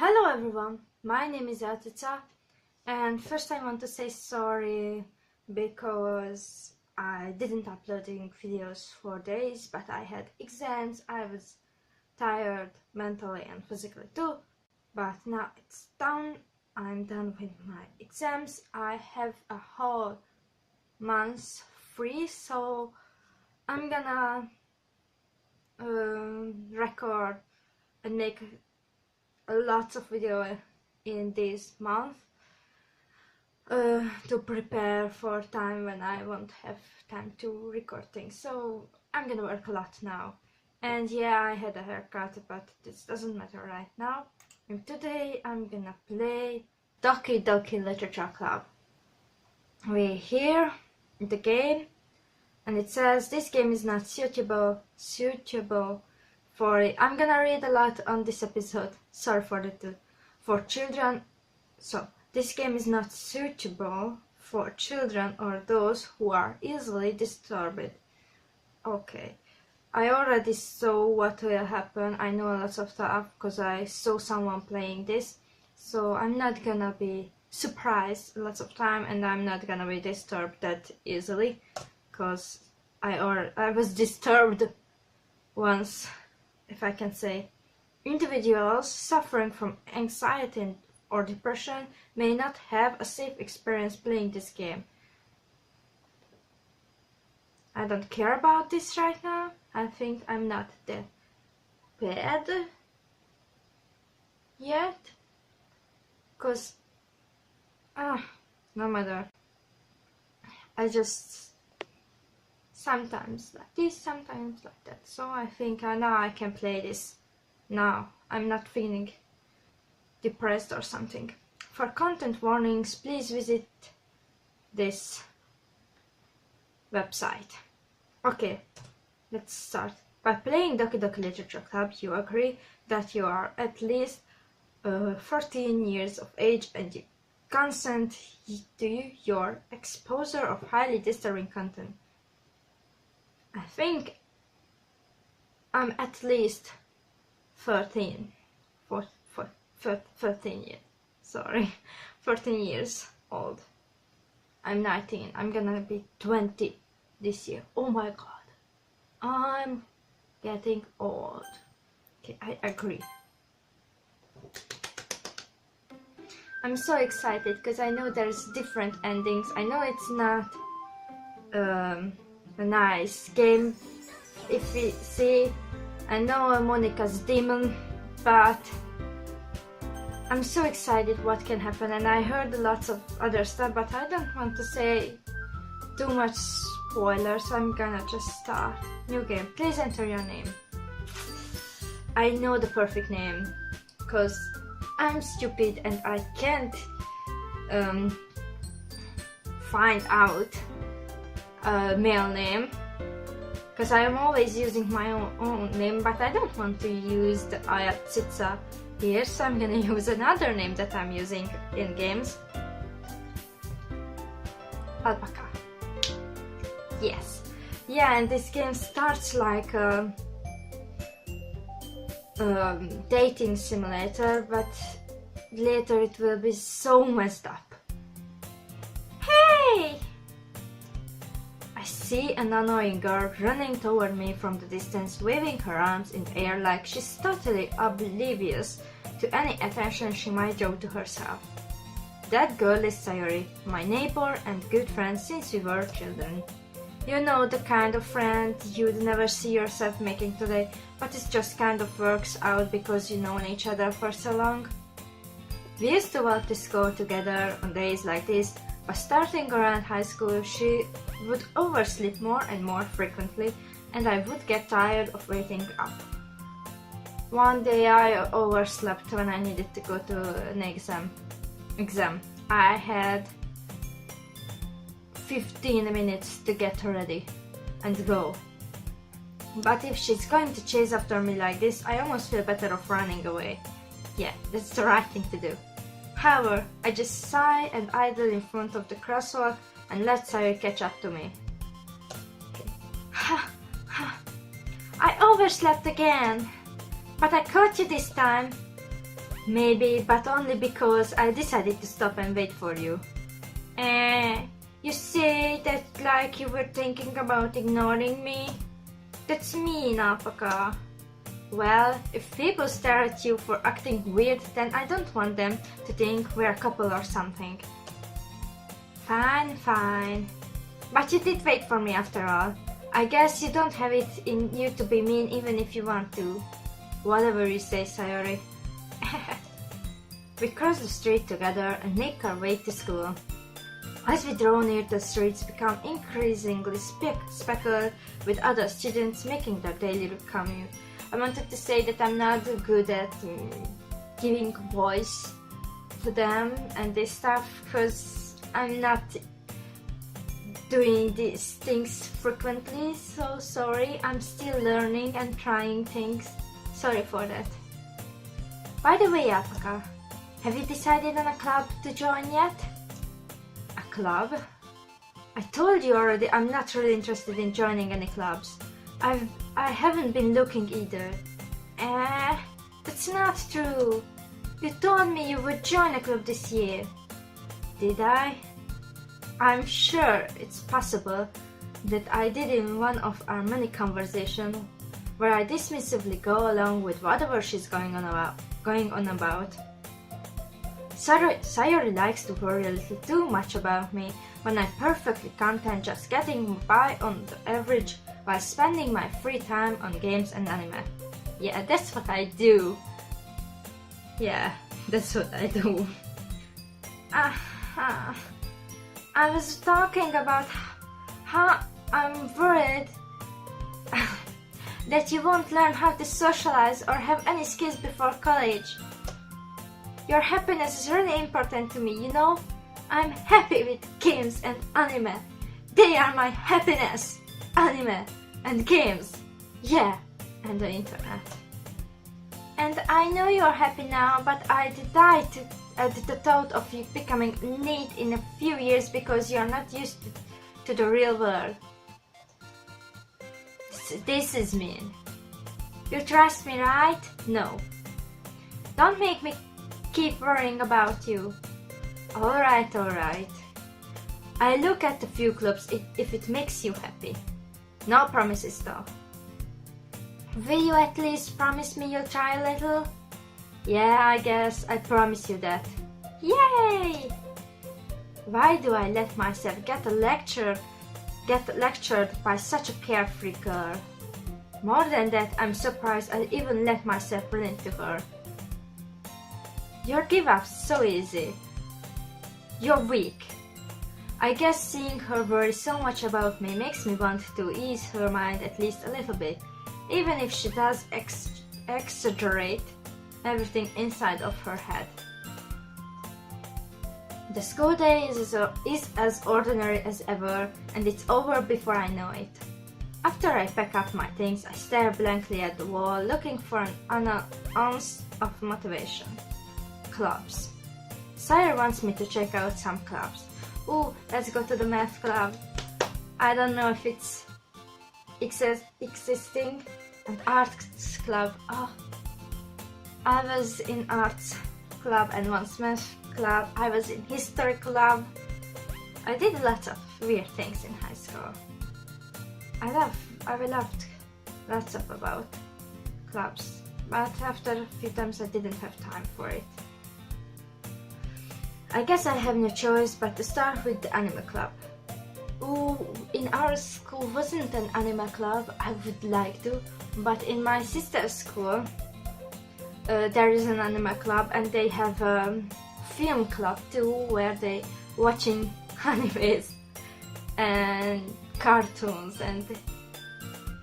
Hello everyone, my name is AyaCica, and first I want to say sorry because I didn't uploading videos for days, but I had exams. I was tired mentally and physically too, but now it's done. I'm done with my exams. I have a whole month free, so I'm gonna record and make lots of video in this month to prepare for time when I won't have time to record things. So I'm gonna work a lot now. And yeah, I had a haircut, but this doesn't matter right now. And today I'm gonna play Doki Literature Club. We're here in the game, and it says this game is not suitable for it. I'm gonna read a lot on this episode. Sorry for children. So this game is not suitable for children or those who are easily disturbed. Okay, I already saw what will happen. I know lots of stuff because I saw someone playing this. So I'm not gonna be surprised lots of time, and I'm not gonna be disturbed that easily because I was disturbed once, if I can say. Individuals suffering from anxiety or depression may not have a safe experience playing this game. I don't care about this right now. I think I'm not that bad yet, cause no matter. I just sometimes like this, sometimes like that. So I think now I can play this. Now I'm not feeling depressed or something. For content warnings, please visit this website. Okay, let's start. By playing Doki Literature Club, you agree that you are at least 14 years of age and you consent to your exposure of highly disturbing content. I think I'm at least 13 years. Sorry, 14 years old. I'm 19. I'm gonna be 20 this year. Oh my god, I'm getting old. Okay, I agree. I'm so excited because I know there's different endings. I know it's not a nice game. If we see, I know Monica's demon, but I'm so excited what can happen, and I heard lots of other stuff, but I don't want to say too much spoilers, so I'm gonna just start. New game. Please enter your name. I know the perfect name, because I'm stupid and I can't find out a male name, because I am always using my own name, but I don't want to use the AyaCica here, so I'm gonna use another name that I'm using in games. Alpaca. Yes. Yeah, and this game starts like a dating simulator, but later it will be so messed up. Hey! I see an annoying girl running toward me from the distance, waving her arms in the air like she's totally oblivious to any attention she might draw to herself. That girl is Sayori, my neighbor and good friend since we were children. You know, the kind of friend you'd never see yourself making today, but it just kind of works out because you've known each other for so long. We used to walk to school together on days like this, but starting around high school she would oversleep more and more frequently, and I would get tired of waiting up. One day I overslept when I needed to go to an exam. I had 15 minutes to get ready and go. But if she's going to chase after me like this, I almost feel better off running away. Yeah, that's the right thing to do. However, I just sigh and idle in front of the crosswalk and let Sayori catch up to me. Okay. I overslept again, but I caught you this time. Maybe, but only because I decided to stop and wait for you. You say that like you were thinking about ignoring me? That's mean, AyaCica. Well, if people stare at you for acting weird, then I don't want them to think we're a couple or something. Fine, fine. But you did wait for me after all. I guess you don't have it in you to be mean even if you want to. Whatever you say, Sayori. We cross the street together and make our way to school. As we draw near, the streets become increasingly speckled with other students making their daily commute. I wanted to say that I'm not good at giving voice to them and this stuff because I'm not doing these things frequently, so sorry. I'm still learning and trying things. Sorry for that. By the way, AyaCica, have you decided on a club to join yet? A club? I told you already I'm not really interested in joining any clubs. I haven't been looking either. That's not true. You told me you would join a club this year. Did I? I'm sure it's possible that I did in one of our many conversations where I dismissively go along with whatever she's going on about. Sayori likes to worry a little too much about me when I'm perfectly content just getting by on the average while spending my free time on games and anime. Yeah, that's what I do. Yeah, that's what I do. I was talking about how I'm worried that you won't learn how to socialize or have any skills before college. Your happiness is really important to me, you know? I'm happy with games and anime. They are my happiness. Anime and games. Yeah, and the internet. And I know you're happy now, but I die at the thought of you becoming neat in a few years because you're not used to the real world. This is mean. You trust me, right? No. Don't make me keep worrying about you. Alright. I look at a few clubs if it makes you happy. No promises though. Will you at least promise me you'll try a little? Yeah, I guess I promise you that. Yay! Why do I let myself get lectured by such a carefree girl? More than that, I'm surprised I even let myself run into her. Your give up's so easy. You're weak. I guess seeing her worry so much about me makes me want to ease her mind at least a little bit, even if she does exaggerate everything inside of her head. The school day is as ordinary as ever, and it's over before I know it. After I pack up my things, I stare blankly at the wall, looking for an ounce of motivation. Clubs. Sayori wants me to check out some clubs. Ooh, let's go to the math club. I don't know if it's existing. And arts club. Oh, I was in arts club and once math club. I was in history club. I did lots of weird things in high school. I loved lots of about clubs, but after a few times I didn't have time for it. I guess I have no choice but to start with the anime club. Ooh, in our school wasn't an anime club. I would like to, but in my sister's school there is an anime club and they have a film club too, where they watching animes and cartoons and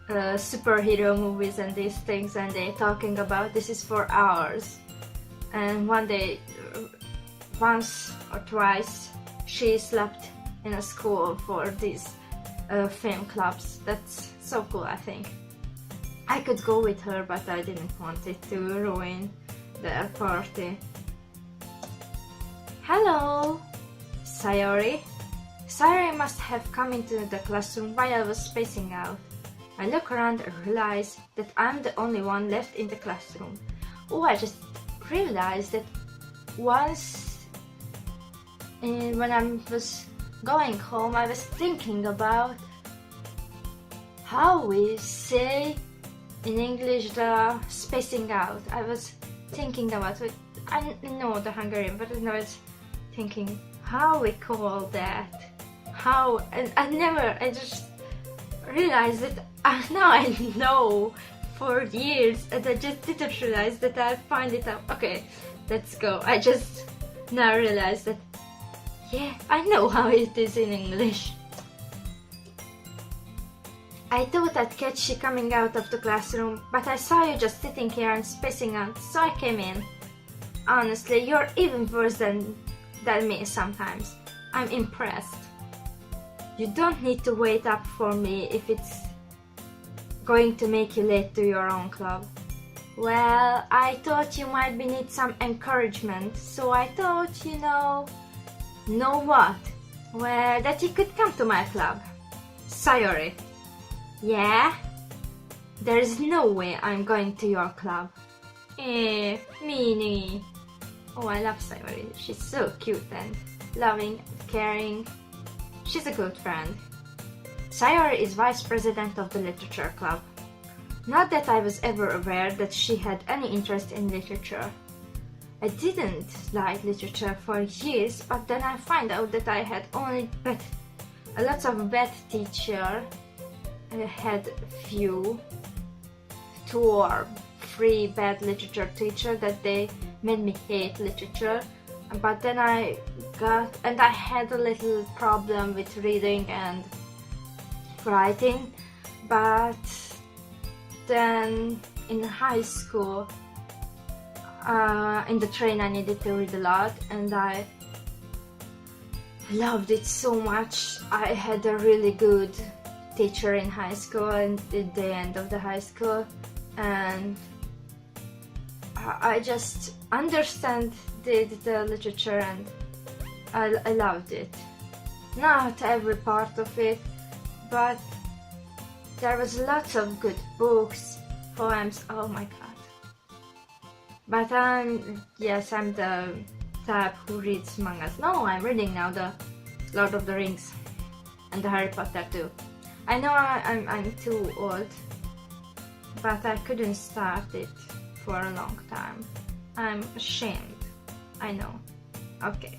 superhero movies and these things, and they're talking about this is for hours. And once or twice she slept in a school for these film clubs. That's so cool, I think. I could go with her, but I didn't want it to ruin their party. Hello, Sayori. Sayori must have come into the classroom while I was spacing out. I look around and realize that I'm the only one left in the classroom. Oh, I just realized that once when I was going home, I was thinking about how we say in English the spacing out. I was thinking about it. I know the Hungarian, but I was thinking how we call that. How, and I just realized that now I know for years, and I just didn't realize that I find it out. Okay, let's go. I just now realized that, yeah, I know how it is in English. I thought I'd catch you coming out of the classroom, but I saw you just sitting here and spacing out, so I came in. Honestly, you're even worse than me sometimes. I'm impressed. You don't need to wait up for me if it's going to make you late to your own club. Well, I thought you might need some encouragement, so I thought, know what? Well, that you could come to my club. Sayori. Yeah? There's no way I'm going to your club. Meanie. Oh, I love Sayori. She's so cute and loving, caring. She's a good friend. Sayori is vice president of the literature club. Not that I was ever aware that she had any interest in literature. I didn't like literature for years, but then I find out that I had only lots of bad teachers. I had two or three bad literature teachers that they made me hate literature. But then I had a little problem with reading and writing, but then in high school, in the train, I needed to read a lot, and I loved it so much. I had a really good teacher in high school and at the end of the high school, and I just understood the literature, and I loved it. Not every part of it, but there was lots of good books, poems. Oh my god. But I'm the type who reads mangas. No, I'm reading now the Lord of the Rings and the Harry Potter too. I know I'm too old, but I couldn't start it for a long time. I'm ashamed. I know. Okay.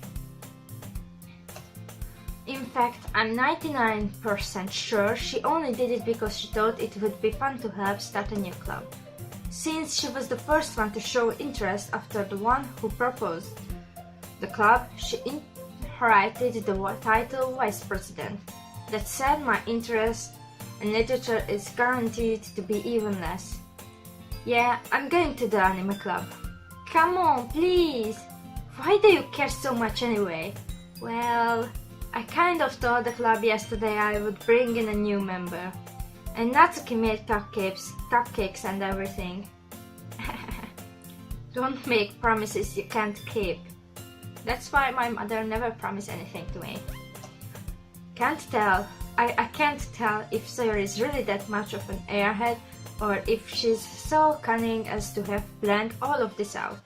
In fact, I'm 99% sure she only did it because she thought it would be fun to help start a new club. Since she was the first one to show interest after the one who proposed the club, she inherited the title vice president. That said, my interest in literature is guaranteed to be even less. Yeah, I'm going to the anime club. Come on, please! Why do you care so much anyway? Well, I kind of told the club yesterday I would bring in a new member. And Natsuki made cupcakes and everything. Don't make promises you can't keep. That's why my mother never promised anything to me. Can't tell. I can't tell if Sayori is really that much of an airhead, or if she's so cunning as to have planned all of this out.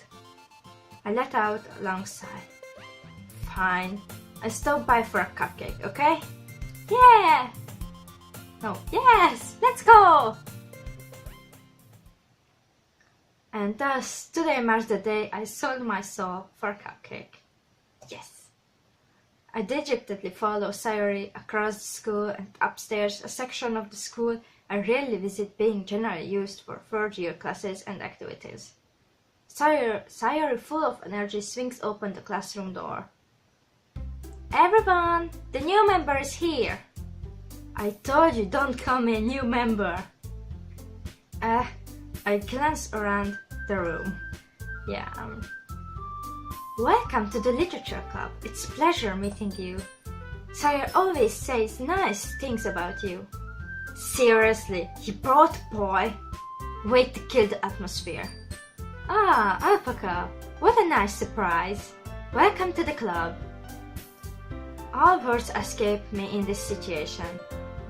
I let out a long sigh. Fine. I stop by for a cupcake, okay? Yeah! No, yes! Let's go! And thus, today marks the day I sold my soul for a cupcake. Yes! I dejectedly follow Sayori across the school and upstairs, a section of the school I rarely visit being generally used for third-year classes and activities. Sayori, full of energy, swings open the classroom door. Everyone, the new member is here! I told you don't call me a new member! I glance around the room. Yeah, welcome to the literature club. It's a pleasure meeting you. Sayori always says nice things about you. Seriously, you brought a boy? Way to kill the atmosphere. Ah, Alpaca, what a nice surprise. Welcome to the club. All words escape me in this situation.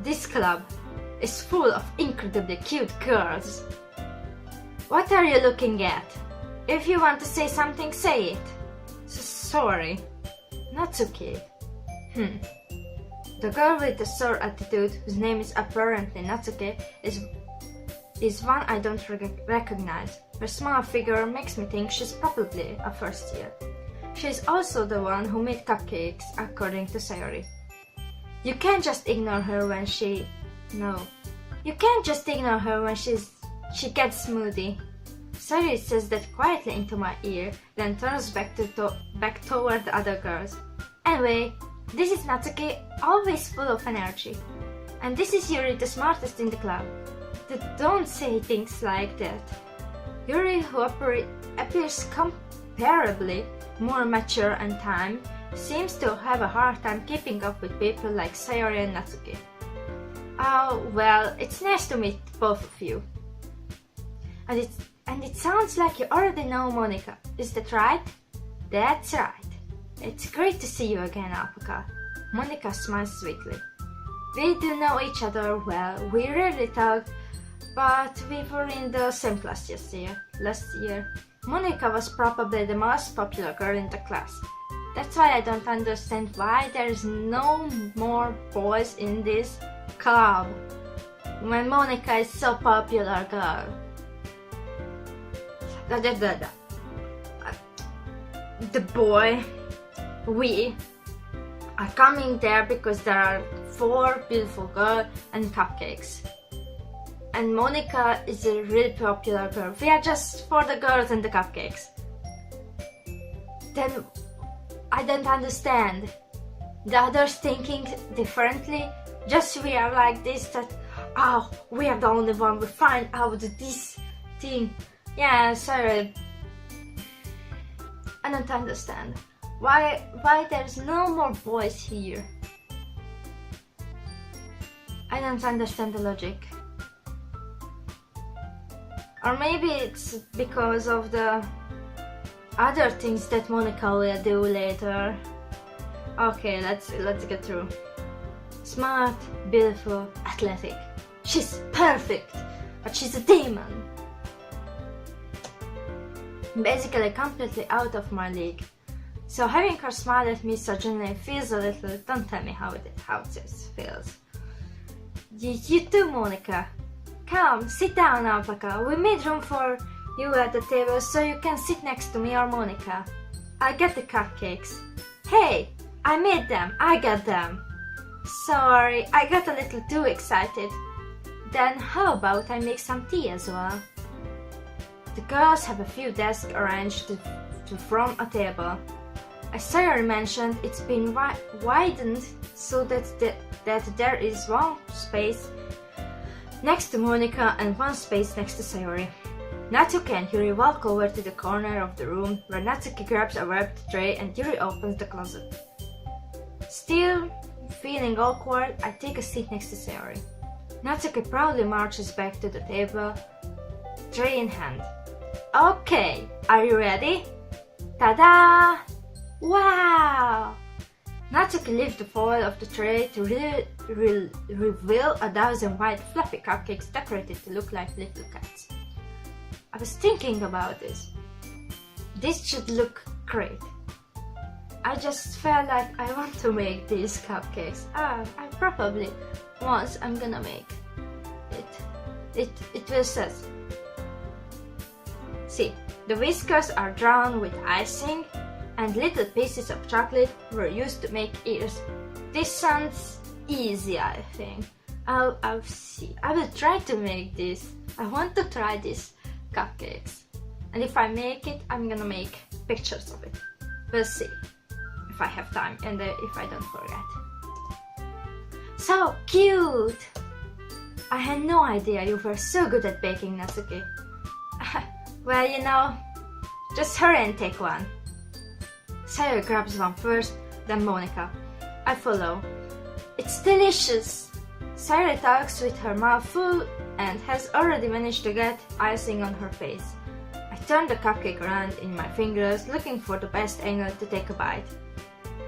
This club is full of incredibly cute girls. What are you looking at? If you want to say something, say it. Sorry. Natsuki. The girl with the sour attitude, whose name is apparently Natsuki, is one I don't recognize. Her small figure makes me think she's probably a first year. She's also the one who made cupcakes, according to Sayori. You can't just ignore her when she... No. You can't just ignore her when she gets moody. Sayori says that quietly into my ear, then turns back toward the other girls. Anyway, this is Natsuki, always full of energy. And this is Yuri, the smartest in the club. Don't say things like that. Yuri, who appears comparably more mature and time, seems to have a hard time keeping up with people like Sayori and Natsuki. Oh, well, it's nice to meet both of you. And it sounds like you already know Monika. Is that right? That's right. It's great to see you again, AyaCica. Monika smiles sweetly. We do know each other well. We rarely talk, but we were in the same class last year. Monika was probably the most popular girl in the class. That's why I don't understand why there's no more boys in this club when Monika is so popular girl. The boy, we are coming there because there are 4 beautiful girls and cupcakes. And Monika is a really popular girl. We are just for the girls and the cupcakes. Then I don't understand. The others thinking differently. Just we are like this that, oh, we are the only one who find out this thing. Yeah, sorry. I don't understand. Why there's no more boys here? I don't understand the logic. Or maybe it's because of the other things that Monika will do later. Okay, let's get through. Smart, beautiful, athletic. She's perfect, but she's a demon. Basically completely out of my league. So having her smile at me so genuinely feels a little... Don't tell me how this feels. You too, Monika. Come, sit down, AyaCica. We made room for you at the table so you can sit next to me or Monika. I got the cupcakes. Hey, I made them. I got them. Sorry, I got a little too excited. Then how about I make some tea as well? The girls have a few desks arranged to form a table. As Sayori mentioned, it's been widened so that there is one space next to Monika and one space next to Sayori. Natsuki and Yuri walk over to the corner of the room where Natsuki grabs a wrapped tray and Yuri opens the closet. Still feeling awkward, I take a seat next to Sayori. Natsuki proudly marches back to the table, tray in hand. Okay, are you ready? Ta-da! Wow! Natsuki lifts the foil of the tray to reveal a dozen white fluffy cupcakes decorated to look like little cats. I was thinking about this. This should look great. I just felt like I want to make these cupcakes. I probably once I'm gonna make it. It will says. See, the whiskers are drawn with icing and little pieces of chocolate were used to make ears. This sounds easy, I think. I'll see. I will try to make this. I want to try these cupcakes. And if I make it, I'm gonna make pictures of it. We'll see. If I have time and if I don't forget. So cute! I had no idea you were so good at baking, Natsuki. Well, you know, just hurry and take one. Sayori grabs one first, then Monika. I follow. It's delicious! Sayori talks with her mouth full and has already managed to get icing on her face. I turn the cupcake around in my fingers, looking for the best angle to take a bite.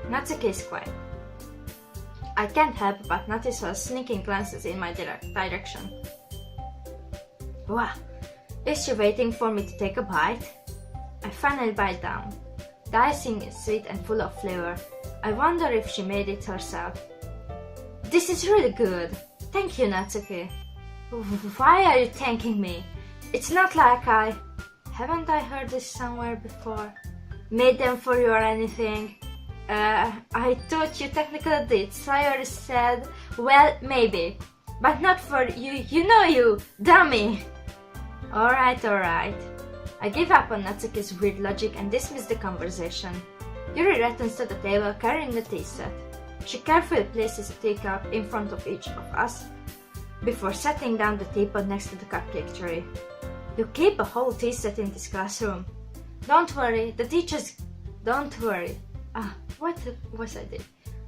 Natsuki is quiet. I can't help but notice her sneaking glances in my direction. Wow, is she waiting for me to take a bite? I finally bite down. The icing is sweet and full of flavor. I wonder if she made it herself. This is really good. Thank you, Natsuki. Why are you thanking me? It's not like haven't I heard this somewhere before? Made them for you or anything? I thought you technically did. Sayori said, well, maybe. But not for you, you dummy! Alright. I give up on Natsuki's weird logic and dismiss the conversation. Yuri returns to the table carrying the tea set. She carefully places a teacup in front of each of us before setting down the teapot next to the cupcake tray. You keep a whole tea set in this classroom. Don't worry, the teachers... Don't worry. What was I did?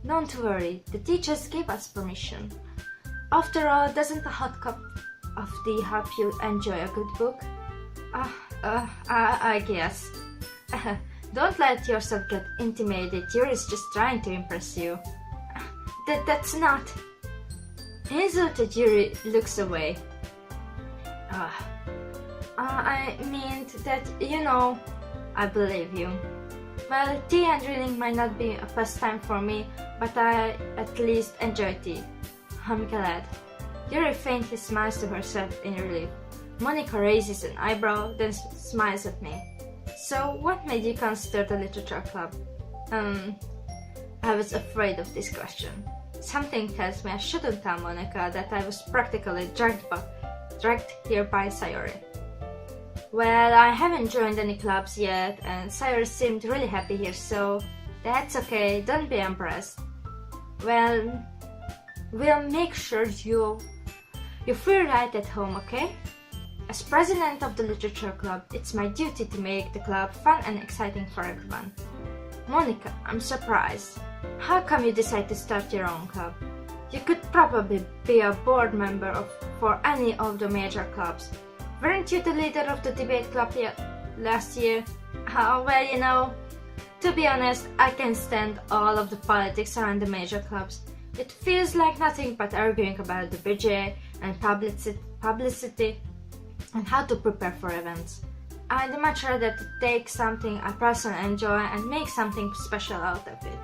Don't worry, the teachers gave us permission. After all, doesn't a hot cup of tea help you enjoy a good book? I guess. Don't let yourself get intimidated. Yuri's just trying to impress you. That's not. Insulted Yuri looks away. I mean that, I believe you. Well, tea and reading might not be a pastime for me, but I at least enjoy tea. I'm glad. Yuri faintly smiles to herself in relief. Monika raises an eyebrow, then smiles at me. So, what made you consider the literature club? I was afraid of this question. Something tells me I shouldn't tell Monika that I was practically dragged here by Sayori. Well, I haven't joined any clubs yet, and Sayori seemed really happy here, so that's okay, don't be impressed. Well, we'll make sure you feel right at home, okay? As president of the literature club, it's my duty to make the club fun and exciting for everyone. Monika, I'm surprised. How come you decided to start your own club? You could probably be a board member for any of the major clubs. Weren't you the leader of the debate club last year? Well, to be honest, I can stand all of the politics around the major clubs. It feels like nothing but arguing about the budget and publicity and how to prepare for events. I'd much rather take something I personally enjoy and make something special out of it.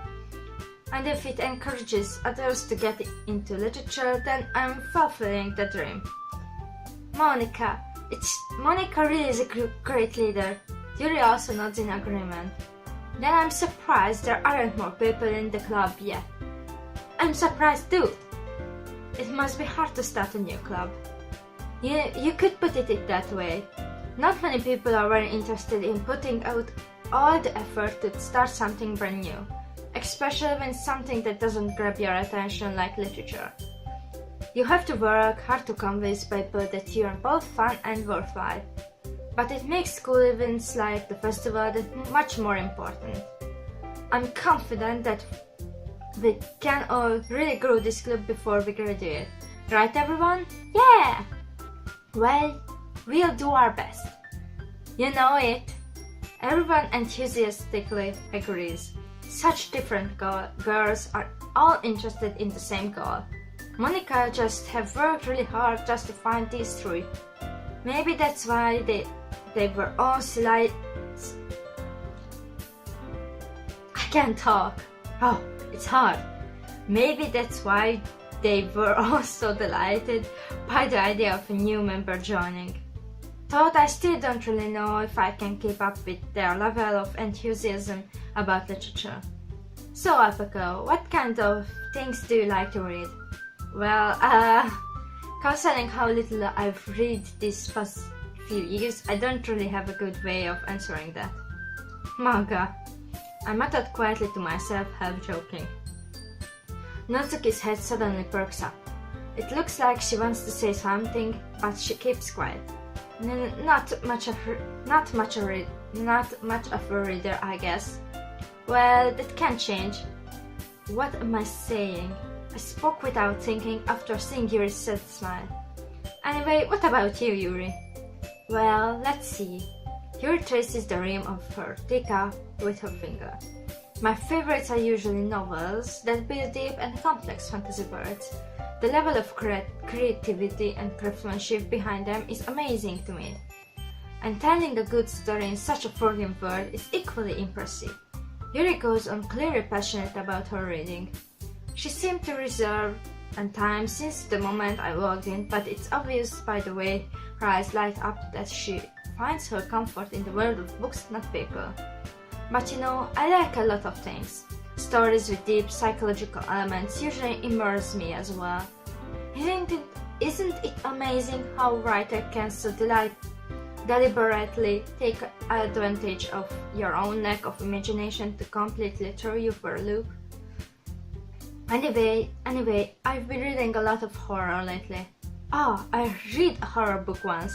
And if it encourages others to get into literature, then I'm fulfilling the dream. Monika really is a great leader. Yuri also nods in agreement. Then I'm surprised there aren't more people in the club yet. I'm surprised too. It must be hard to start a new club. You could put it that way. Not many people are very interested in putting out all the effort to start something brand new, especially when something that doesn't grab your attention like literature. You have to work hard to convince people that you're both fun and worthwhile. But it makes school events like the festival that much more important. I'm confident that we can all really grow this club before we graduate. Right, everyone? Yeah! Well, we'll do our best. You know it. Everyone enthusiastically agrees. Such different girls are all interested in the same goal. Monika just have worked really hard just to find these three. Maybe that's why they were all I can't talk. Oh, it's hard. Maybe that's why they were all so delighted by the idea of a new member joining. Though I still don't really know if I can keep up with their level of enthusiasm about literature. So, Alpaca, what kind of things do you like to read? Well, considering how little I've read these past few years, I don't really have a good way of answering that. Manga. I muttered quietly to myself, half joking. Natsuki's head suddenly perks up. It looks like she wants to say something, but she keeps quiet. Not much of a reader, I guess. Well, that can change. What am I saying? I spoke without thinking after seeing Yuri's sad smile. Anyway, what about you, Yuri? Well, let's see. Yuri traces the rim of her teacup with her finger. My favorites are usually novels that build deep and complex fantasy worlds. The level of creativity and craftsmanship behind them is amazing to me. and telling a good story in such a foreign world is equally impressive. Yuri goes on clearly passionate about her reading. She seemed to reserve and time since the moment I walked in, but it's obvious by the way her eyes light up that she finds her comfort in the world of books, not people. But you know, I like a lot of things. Stories with deep psychological elements usually immerse me as well. Isn't it amazing how a writer can so deliberately take advantage of your own lack of imagination to completely throw you for a loop? Anyway, I've been reading a lot of horror lately. I read a horror book once.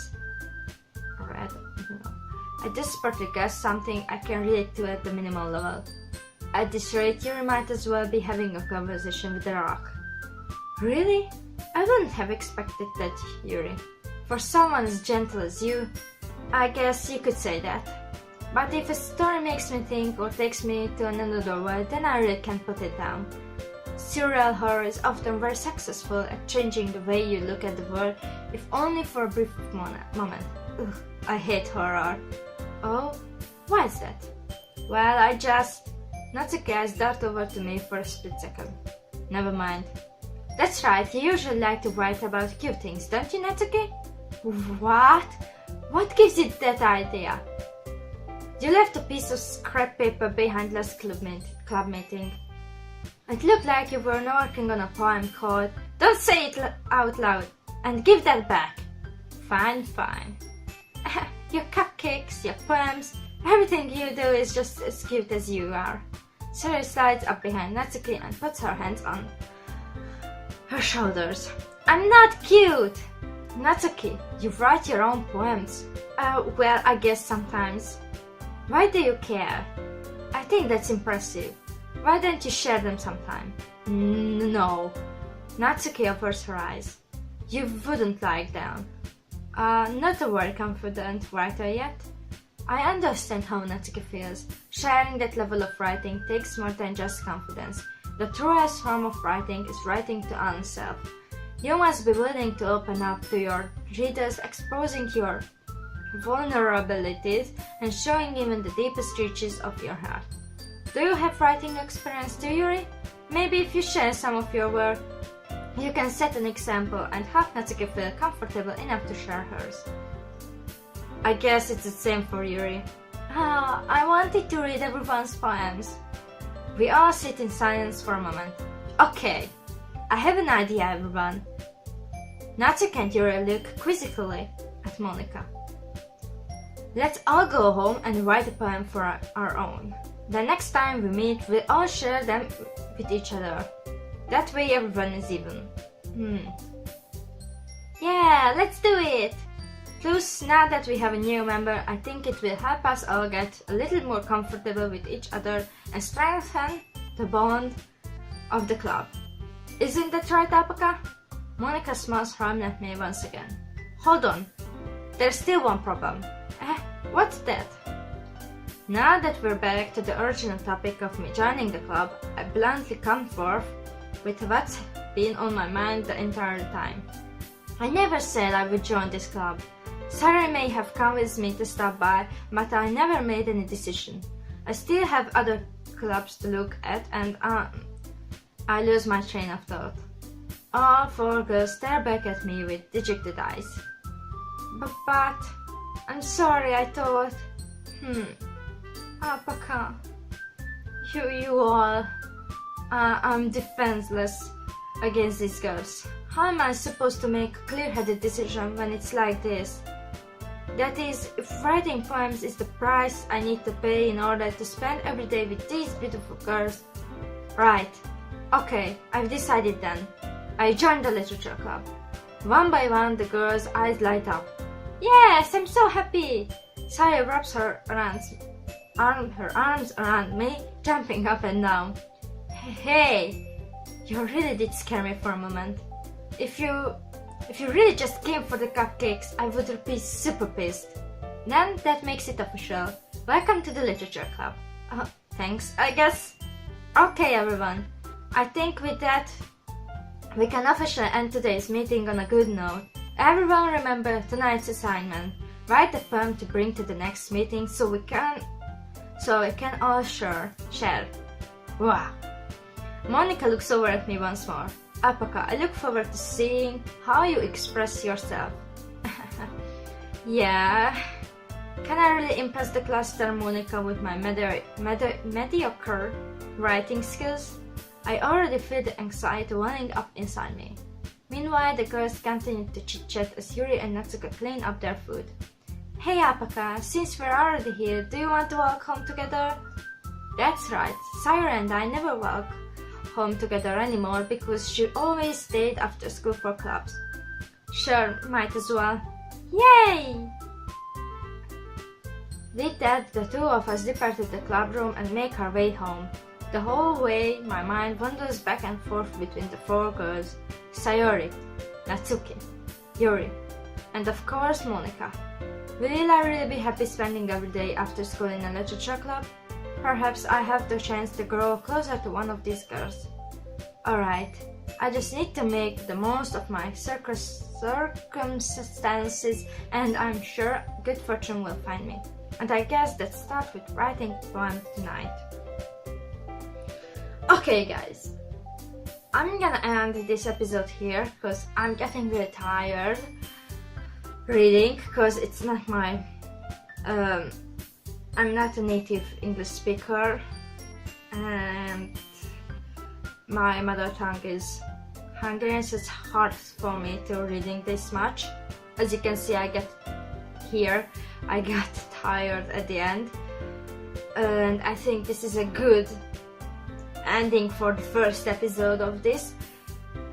I desperately guessed something I can relate to at the minimal level. At this rate, you might as well be having a conversation with a rock. Really? I wouldn't have expected that, Yuri. For someone as gentle as you, I guess you could say that. But if a story makes me think or takes me to another world, then I really can't put it down. Surreal horror is often very successful at changing the way you look at the world, if only for a brief moment. Ugh, I hate horror. Oh, why is that? Well, Natsuki eyes dart over to me for a split second. Never mind. That's right, you usually like to write about cute things, don't you, Natsuki? What? What gives you that idea? You left a piece of scrap paper behind last club meeting. It looked like you were working on a poem called Don't Say It Out Loud and give that back. Fine. Your cupcakes, your poems, everything you do is just as cute as you are. Sari slides up behind Natsuki and puts her hands on her shoulders. I'm not cute! Natsuki, you write your own poems. Well, I guess sometimes. Why do you care? I think that's impressive. Why don't you share them sometime? No. Natsuki offers her eyes. You wouldn't like them. Not a very confident writer yet. I understand how Natsuki feels. Sharing that level of writing takes more than just confidence. The truest form of writing is writing to oneself. You must be willing to open up to your readers, exposing your vulnerabilities and showing even the deepest reaches of your heart. Do you have writing experience too, Yuri? Maybe if you share some of your work, you can set an example and have Natsuki feel comfortable enough to share hers. I guess it's the same for Yuri. I wanted to read everyone's poems. We all sit in silence for a moment. Okay, I have an idea, everyone. Natsuki and Yuri look quizzically at Monica. Let's all go home and write a poem for our own. The next time we meet, we'll all share them with each other. That way everyone is even. Yeah, let's do it! Plus, now that we have a new member, I think it will help us all get a little more comfortable with each other and strengthen the bond of the club. Isn't that right, AyaCica? Monica smiles firmly at me once again. Hold on, there's still one problem. What's that? Now that we're back to the original topic of me joining the club, I bluntly come forth with what's been on my mind the entire time. I never said I would join this club. Sarah may have convinced me to stop by, but I never made any decision. I still have other clubs to look at and I lose my train of thought. All four girls stare back at me with dejected eyes. But I'm sorry, I thought... AyaCica, you all... I'm defenseless against these girls. How am I supposed to make a clear-headed decision when it's like this? That is, if writing poems is the price I need to pay in order to spend every day with these beautiful girls. Right. Okay, I've decided then. I joined the literature club. One by one, the girls' eyes light up. Yes, I'm so happy! Saya wraps her arms around me, jumping up and down. Hey, you really did scare me for a moment. If you really just came for the cupcakes, I would be super pissed. Then that makes it official. Welcome to the literature club. Thanks, I guess. Okay, everyone. I think with that, we can officially end today's meeting on a good note. Everyone remember tonight's assignment. Write a poem to bring to the next meeting so we can all share. Wow. Monica looks over at me once more. AyaCica, I look forward to seeing how you express yourself. Yeah. Can I really impress the class, Monica, with my mediocre writing skills? I already feel the anxiety welling up inside me. Meanwhile, the girls continued to chit-chat as Yuri and Natsuko clean up their food. Hey AyaCica, since we're already here, do you want to walk home together? That's right, Sayuri and I never walk home together anymore because she always stayed after school for clubs. Sure, might as well. Yay! With that, the two of us departed the club room and make our way home. The whole way, my mind wanders back and forth between the four girls, Sayuri, Natsuki, Yuri, and of course Monica. Will I really be happy spending every day after school in a literature club? Perhaps I have the chance to grow closer to one of these girls. Alright, I just need to make the most of my circumstances, and I'm sure good fortune will find me. And I guess that starts with writing a poem tonight. Okay guys, I'm gonna end this episode here because I'm getting really tired reading because it's not my I'm not a native English speaker and my mother tongue is Hungarian, so it's hard for me to reading this much. As you can see, I got tired at the end, and I think this is a good ending for the first episode of this.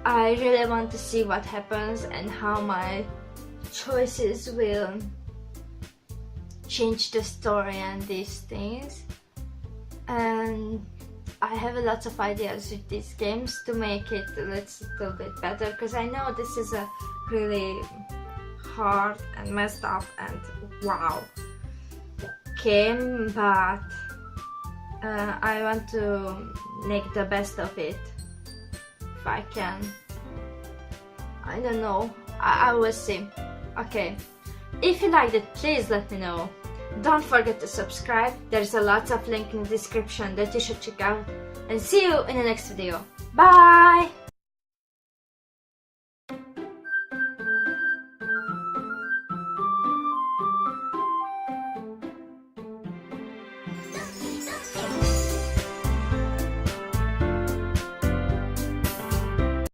I really want to see what happens and how my choices will change the story and these things. And I have lots of ideas with these games to make it a little bit better, because I know this is a really hard and messed up and wow game, but I want to make the best of it if I can. I don't know, I will see. Okay, if you liked it, please let me know. Don't forget to subscribe, there's a lot of link in the description that you should check out, and see you in the next video. Bye!